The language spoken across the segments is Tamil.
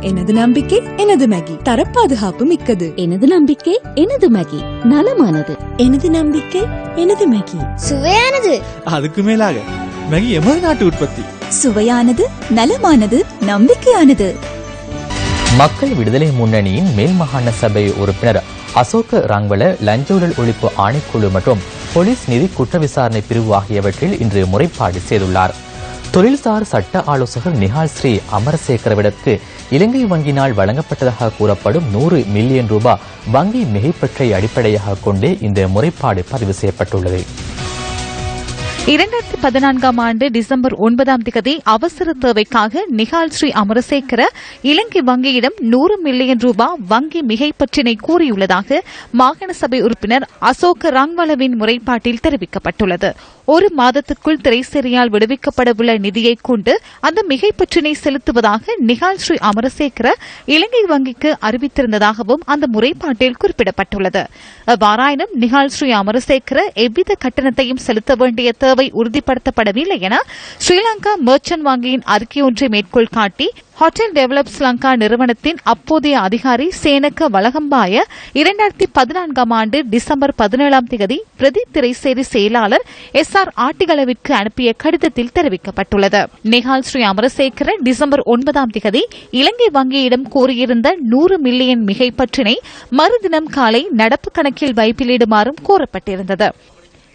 எனது நம்பிக்கை எனது மேகி தரப்பாதுகாப்பு மிக்கது. எனது நம்பிக்கை எனது மேகி நலமானது. எனது நம்பிக்கை எனது மேகி சுவையானது. அதுக்கு மேலாக மேகி எமது நாட்டு உற்பத்தி. சுவையானது, நலமானது, நம்பிக்கையானது. மக்கள் விடுதலை முன்னணியின் மேல் மாகாண சபை உறுப்பினர் அசோக ராங்வல லஞ்ச ஊழல் ஒழிப்பு ஆணைக்குழு மற்றும் போலீஸ் நிதி குற்ற விசாரணை பிரிவு ஆகியவற்றில் இன்று முறைப்பாடு செய்துள்ளார். தொழில்சார் சட்ட ஆலோசகர் நிஹால் ஸ்ரீ அமரசேகரவிடத்து இலங்கை வங்கியினால் வழங்கப்பட்டதாக கூறப்படும் 100 மில்லியன் ரூபாய் வங்கி மிகைப்பற்றை அடிப்படையாக கொண்டே இந்த முறைப்பாடு பதிவு செய்யப்பட்டுள்ளது. 2014 ஆண்டு டிசம்பர் 9 அவசர தேவைக்காக நிஹால் ஸ்ரீ அமரசேகர இலங்கை வங்கியிடம் 100 மில்லியன் ரூபாய் வங்கி மிகைப்பற்றினை கூறியுள்ளதாக மாகாண சபை உறுப்பினர் அசோக ராங்வலவின் முறைப்பாட்டில் தெரிவிக்கப்பட்டுள்ளது. ஒரு மாதத்துக்குள் திரைசேரியால் விடுவிக்கப்படவுள்ள நிதியை கொண்டு அந்த மிகைப்பற்றினை செலுத்துவதாக நிஹால் ஸ்ரீ அமரசேகர இலங்கை வங்கிக்கு அறிவித்திருந்ததாகவும் அந்த முறைப்பாட்டில் குறிப்பிடப்பட்டுள்ளது. அவ்வாறாயினும் நிஹால் ஸ்ரீ அமரசேகர எவ்வித கட்டணத்தையும் செலுத்த வேண்டிய தேவை உறுதிப்படுத்தப்படவில்லை என ஸ்ரீலங்கா மர்ச்சன்ட் வங்கியின் அறிக்கையொன்றை மேற்கோள் காட்டி ஹோட்டல் டெவலப் ஸ்ரீலங்கா நிறுவனத்தின் அப்போதைய அதிகாரி சேனக வலகம்பாய 2014 ஆண்டு டிசம்பர் 17 பிரதி திரைசேரி செயலாளர் SR ஆட்டிகளவிற்கு அனுப்பிய கடிதத்தில் தெரிவிக்கப்பட்டுள்ளது. நிஹால் ஸ்ரீ அமரசேகர டிசம்பர் 9 இலங்கை வங்கியிடம் கோரியிருந்த 100 மில்லியன் மிகைப்பற்றினை மறுதினம் காலை நடப்பு கணக்கில் வைப்பிலிடுமாறும் கோரப்பட்டிருந்தது.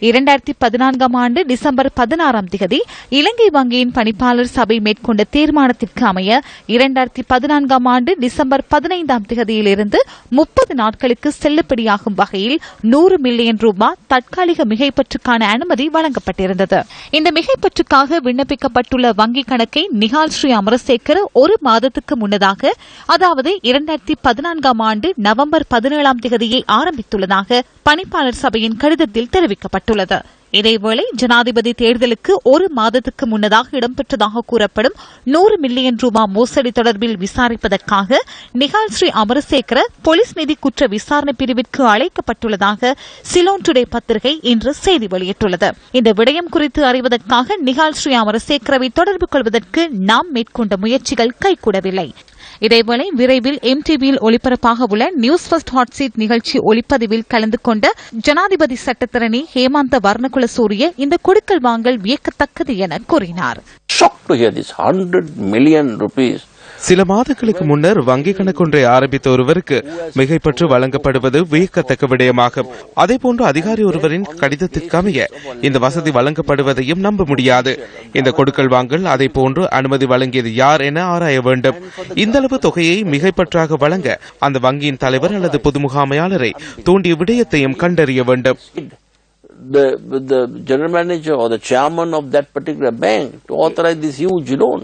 2014 ஆண்டு டிசம்பர் 16 இலங்கை வங்கியின் பணிப்பாளர் சபை மேற்கொண்ட தீர்மானத்திற்கு அமைய 2014 ஆண்டு டிசம்பர் 15 இலிருந்து 30 நாட்களுக்கு செல்லுபடியாகும் வகையில் 100 மில்லியன் ரூபாய் தற்காலிக மிகைப்பற்றுக்கான அனுமதி வழங்கப்பட்டிருந்தது. இந்த மிகைப்பற்றுக்காக விண்ணப்பிக்கப்பட்டுள்ள வங்கிக் கணக்கை நிஹால் ஸ்ரீ அமரசேகர ஒரு மாதத்துக்கு முன்னதாக, அதாவது 2014 ஆண்டு நவம்பர் 17 ஆரம்பித்துள்ளதாக பணிப்பாளர் சபையின் கடிதத்தில் தெரிவிக்கப்பட்டுள்ளது. இதேவேளை ஜனாதிபதி தேர்தலுக்கு ஒரு மாதத்துக்கு முன்னதாக இடம்பெற்றதாக கூறப்படும் 100 மில்லியன் ரூபாய் மோசடி தொடர்பில் விசாரிப்பதற்காக நிஹால் ஸ்ரீ அமரசேகர போலீஸ் நிதி குற்ற விசாரணை பிரிவிற்கு அழைக்கப்பட்டுள்ளதாக சிலோன் டுடே பத்திரிகை இன்று செய்தி வெளியிட்டுள்ளது. இந்த விடயம் குறித்து அறிவதற்காக நிஹால் ஸ்ரீ அமரசேகரவை தொடர்பு கொள்வதற்கு நாம் மேற்கொண்ட முயற்சிகள் கைகூடவில்லை. இதேவேளை விரைவில் MTVயில் ஒளிபரப்பாக உள்ள நியூஸ் ஃபர்ஸ்ட் ஹாட் சீட் நிகழ்ச்சி ஒளிப்பதிவில் கலந்து கொண்ட ஜனாதிபதி சட்டத்தரணி ஹேமந்த வர்ணகுல சூரிய இந்த கொடுக்கல் வாங்கல் வியக்கத்தக்கது என கூறினார். சில மாதங்களுக்கு முன்னர் வங்கிக் கணக்கொன்றை ஆரம்பித்த ஒருவருக்கு மிகைப்பற்று வழங்கப்படுவது வியக்கத்தக்க விடயமாகும். அதேபோன்று அதிகாரி ஒருவரின் கடிதத்திற்கு அமைய இந்த வசதி வழங்கப்படுவதையும் நம்ப முடியாது. இந்த கொடுக்கல் வாங்கல் அதே போன்று அனுமதி வழங்கியது யார் என ஆராய வேண்டும். இந்த அளவு தொகையை மிகைப்பற்றாக வழங்க அந்த வங்கியின் தலைவர் அல்லது பொது முகாமையாளரை தூண்டிய விடயத்தையும் கண்டறிய வேண்டும். The general manager or the chairman of that particular bank to authorize this huge loan.